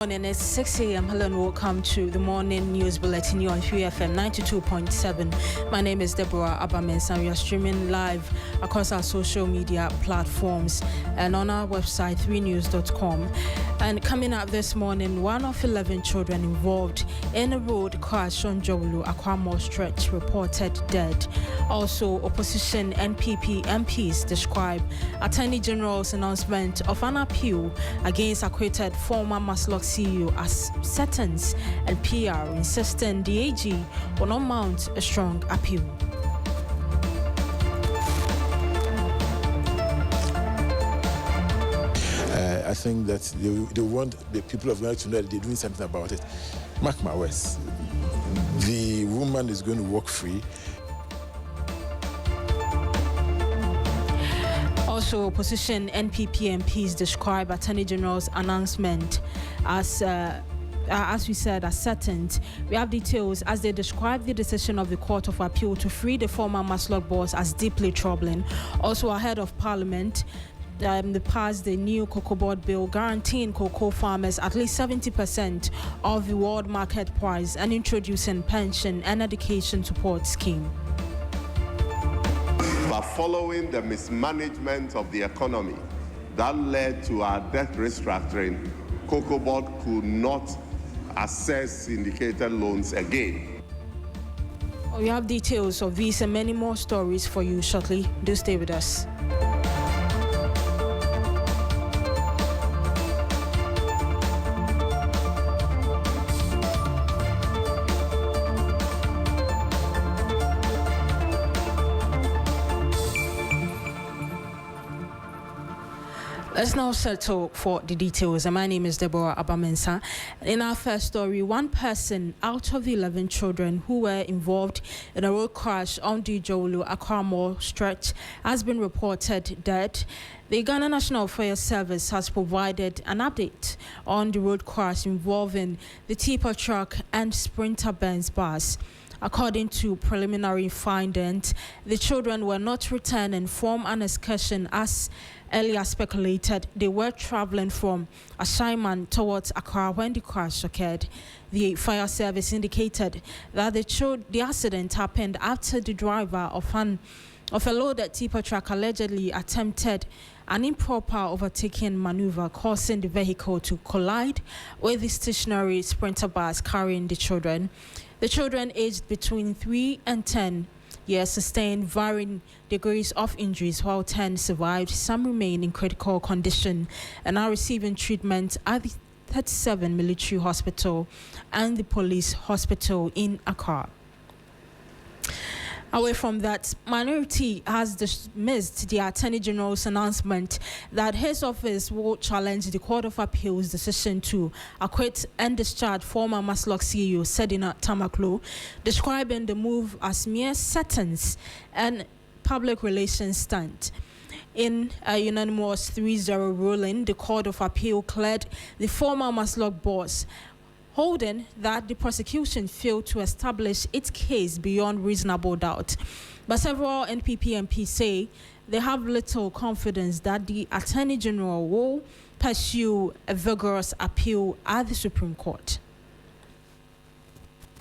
Morning, it's 6 a.m. Hello and welcome to the morning news bulletin here on 3FM 92.7. My name is Deborah Abamens and we are streaming live across our social media platforms and on our website 3news.com. And coming up this morning, one of 11 children involved in a road crash on Jowolu Akwamo stretch reported dead. Also, opposition NPP MPs describe Attorney General's announcement of an appeal against acquitted former Maslok CEO as sentence, and PR insisting the AG will not mount a strong appeal. I think that they want the people of Ghana to know that they're doing something about it. Mark my words, the woman is going to walk free. Also, opposition NPP MPs describe Attorney General's announcement as we said, as certain. We have details as they describe the decision of the Court of Appeal to free the former Maslok boss as deeply troubling. Also, ahead of Parliament, they passed the new cocoa board bill guaranteeing cocoa farmers at least 70% of the world market price and introducing pension and education support scheme. But following the mismanagement of the economy that led to our debt restructuring, Cocoa Board could not access syndicated loans again. We have details of these and many more stories for you shortly. Do stay with us. Let's now settle for the details. My name is Deborah Abamensa. In our first story, one person out of the 11 children who were involved in a road crash on the Jowolu Akwamo stretch has been reported dead. The Ghana National Fire Service has provided an update on the road crash involving the tipper truck and Sprinter Benz bus. According to preliminary findings, the children were not returning from an excursion as earlier speculated. They were traveling from Ashaiman towards Accra when the crash occurred. The fire service indicated that the accident happened after the driver of a loaded tipper truck allegedly attempted an improper overtaking maneuver, causing the vehicle to collide with the stationary Sprinter bus carrying the children. The children aged between 3 and 10 years sustained varying degrees of injuries, while 10 survived. Some remain in critical condition and are receiving treatment at the 37 Military Hospital and the Police Hospital in Accra. Away from that, Minority has dismissed the Attorney General's announcement that his office will challenge the Court of Appeal's decision to acquit and discharge former Maslok CEO Sedina Tamaklo, describing the move as mere sentence and public relations stunt. In a unanimous 3-0 ruling, the Court of Appeal cleared the former Maslok boss, holding that the prosecution failed to establish its case beyond reasonable doubt. But several NPP MPs say they have little confidence that the Attorney General will pursue a vigorous appeal at the Supreme Court.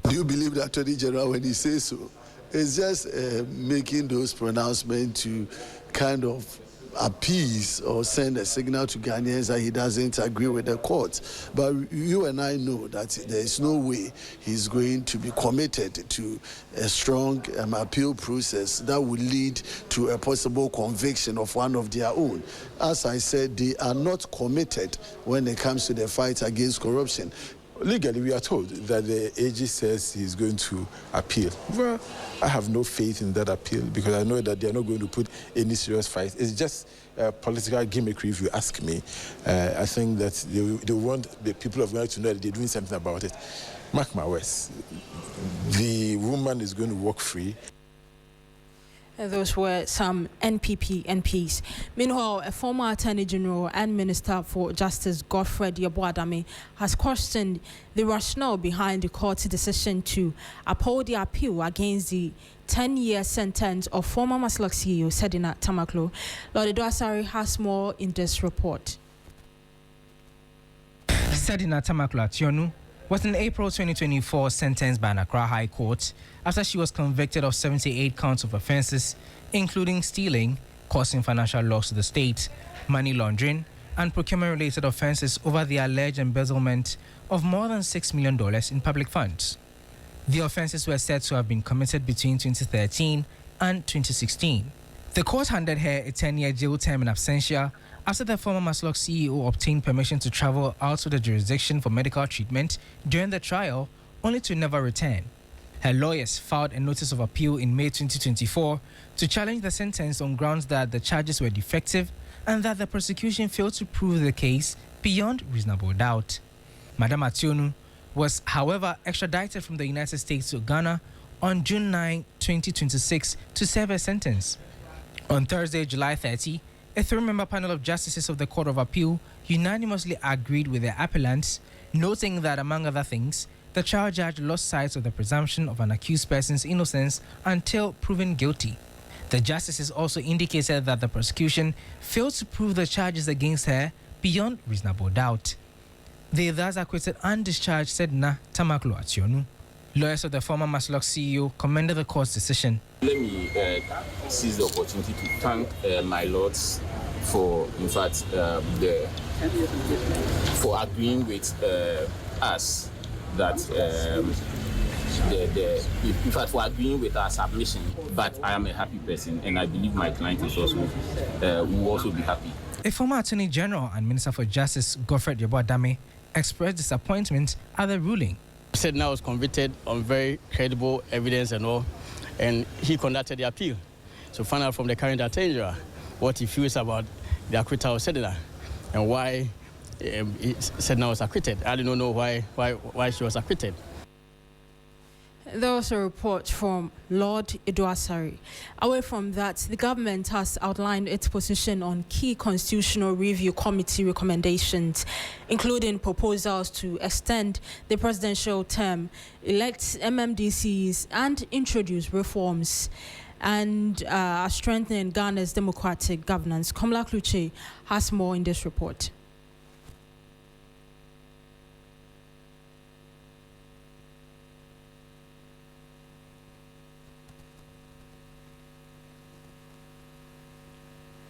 Do you believe the Attorney General when he says so? It's just making those pronouncements to kind of appease or send a signal to Ghanaians that he doesn't agree with the court. But you and I know that there is no way he's going to be committed to a strong appeal process that will lead to a possible conviction of one of their own. As I said, they are not committed when it comes to the fight against corruption. Legally, we are told that the AG says he's going to appeal. Well, I have no faith in that appeal because I know that they are not going to put any serious fight. It's just political gimmickry, if you ask me. I think that they want the people of Ghana to know that they're doing something about it. Mark my words, the woman is going to walk free. Those were some NPP MPs. Meanwhile, a former Attorney General and Minister for Justice Godfred Yeboadame has questioned the rationale behind the court's decision to uphold the appeal against the 10-year sentence of former Maslok CEO Sedina Tamaklo. Lord Edwasari has more in this report. Sedina Tamakula-Ationu was in April 2024 sentenced by an Accra High Court after she was convicted of 78 counts of offences, including stealing, causing financial loss to the state, money laundering, and procurement-related offences over the alleged embezzlement of more than $6 million in public funds. The offences were said to have been committed between 2013 and 2016. The court handed her a 10-year jail term in absentia after the former Maslok CEO obtained permission to travel out of the jurisdiction for medical treatment during the trial, only to never return. Her lawyers filed a notice of appeal in May 2024 to challenge the sentence on grounds that the charges were defective and that the prosecution failed to prove the case beyond reasonable doubt. Madam Ationu was, however, extradited from the United States to Ghana on June 9, 2026 to serve a sentence. On Thursday, July 30, a three-member panel of justices of the Court of Appeal unanimously agreed with the appellants, noting that, among other things, the trial judge lost sight of the presumption of an accused person's innocence until proven guilty. The justices also indicated that the prosecution failed to prove the charges against her beyond reasonable doubt. They thus acquitted and discharged Sedina Tamakula-Ationu. Lawyers of the former Maslok CEO commended the court's decision. Let me seize the opportunity to thank my lords for, in fact, for agreeing with us that, in fact, for agreeing with our submission. But I am a happy person, and I believe my client is also will also be happy. A former Attorney General and Minister for Justice, Godfred Yeboah-Dame, expressed disappointment at the ruling. Said now was convicted on very credible evidence and all, and he conducted the appeal. So find out from the current Attorney General what he feels about the acquittal of Sedina and why Sedina was acquitted. I don't know why she was acquitted. There was a report from Lord Iduasari. Away from that, the government has outlined its position on key Constitutional Review Committee recommendations, including proposals to extend the presidential term, elect MMDCs, and introduce reforms and strengthen Ghana's democratic governance. Komla Kluche has more in this report.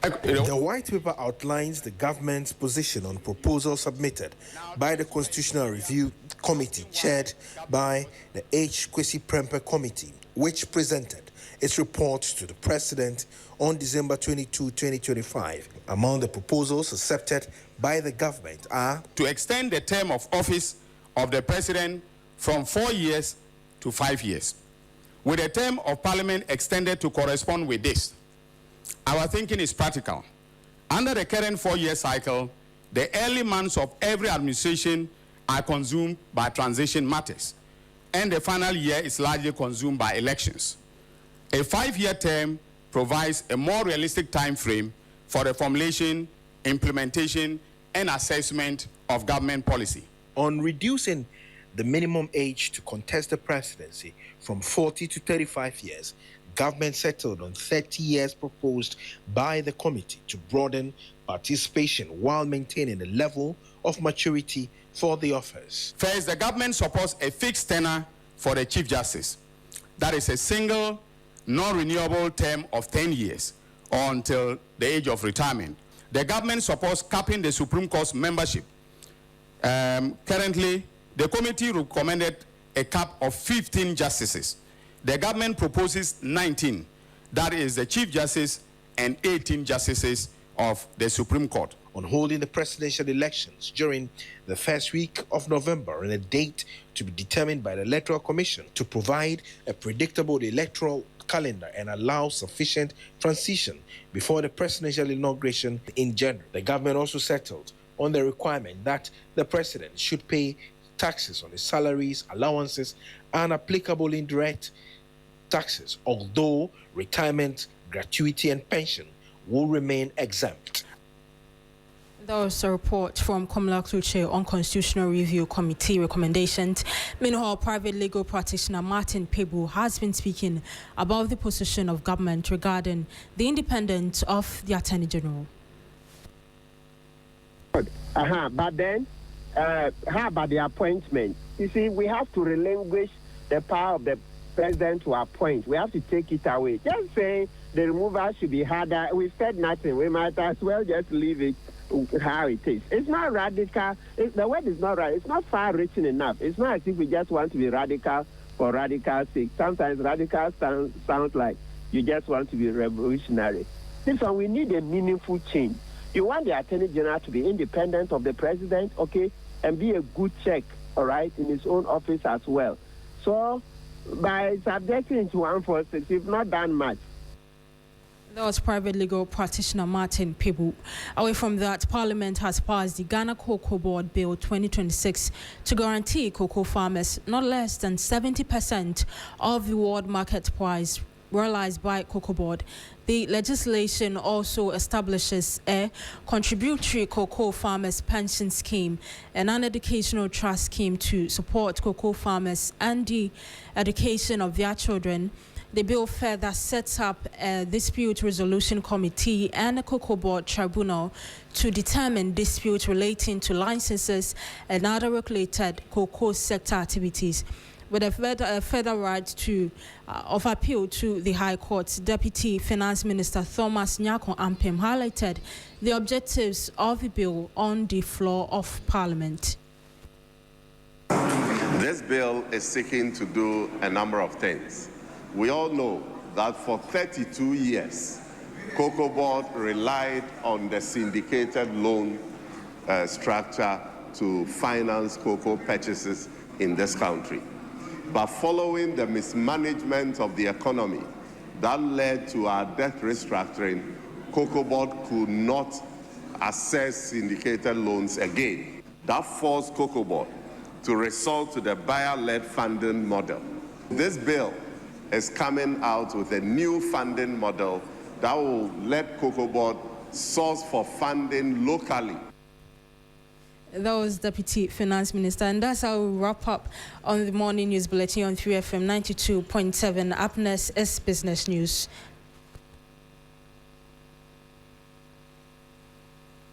The white paper outlines the government's position on proposals submitted by the Constitutional Review Committee chaired by the H. Kwesi Prempeh Committee, which presented its report to the President on December 22, 2025. Among the proposals accepted by the government are to extend the term of office of the President from 4 years to 5 years, with the term of Parliament extended to correspond with this. Our thinking is practical. Under the current 4-year cycle, the early months of every administration are consumed by transition matters, and the final year is largely consumed by elections. A 5-year term provides a more realistic time frame for the formulation, implementation, and assessment of government policy. on reducing the minimum age to contest the presidency from 40 to 35 years. Government settled on 30 years proposed by the committee to broaden participation while maintaining a level of maturity for the office. First, the government supports a fixed tenure for the Chief Justice. That is a single, non-renewable term of 10 years or until the age of retirement. The government supports capping the Supreme Court's membership. Currently, the committee recommended a cap of 15 justices. The government proposes 19. That is the Chief Justice and 18 justices of the Supreme Court. On holding the presidential elections during the first week of November and a date to be determined by the Electoral Commission to provide a predictable electoral calendar and allow sufficient transition before the presidential inauguration in January. The government also settled on the requirement that the president should pay taxes on his salaries, allowances, and applicable indirect taxes, although retirement, gratuity, and pension will remain exempt. That was a report from Komla Kluche on Constitutional Review Committee recommendations. Meanwhile, private legal practitioner Martin Pebu has been speaking about the position of government regarding the independence of the Attorney General. But then how about the appointment? You see, we have to relinquish the power of the president to appoint. We have to take it away. Just saying the removal should be harder. We said nothing. We might as well just leave it how it is. It's not radical. The word is not right. It's not far-reaching enough. It's not as if we just want to be radical for radical sake. Sometimes radical sounds like you just want to be revolutionary. This one, we need a meaningful change. You want the Attorney General to be independent of the president, okay, and be a good check, all right, in his own office as well. So, by subjecting to 146, we've not done much. That was private legal practitioner Martin Pebu. Away from that, Parliament has passed the Ghana Cocoa Board Bill 2026 to guarantee cocoa farmers not less than 70% of the world market price realized by Cocoa Board. The legislation also establishes a contributory cocoa farmers pension scheme and an educational trust scheme to support cocoa farmers and the education of their children. The bill further sets up a dispute resolution committee and a Cocoa Board tribunal to determine disputes relating to licenses and other regulated cocoa sector activities. With a further right of appeal to the High Court, Deputy Finance Minister Thomas Nyako Ampem highlighted the objectives of the bill on the floor of Parliament. This bill is seeking to do a number of things. We all know that for 32 years, Cocoa Board relied on the syndicated loan structure to finance cocoa purchases in this country. But following the mismanagement of the economy that led to our debt restructuring, Cocoa Board could not access syndicated loans again. That forced Cocoa Board to resort to the buyer-led funding model. This bill is coming out with a new funding model that will let Cocoa Board source for funding locally. That was Deputy Finance Minister, and that's how we wrap up on the morning news bulletin on 3FM 92.7. Up next is Business News.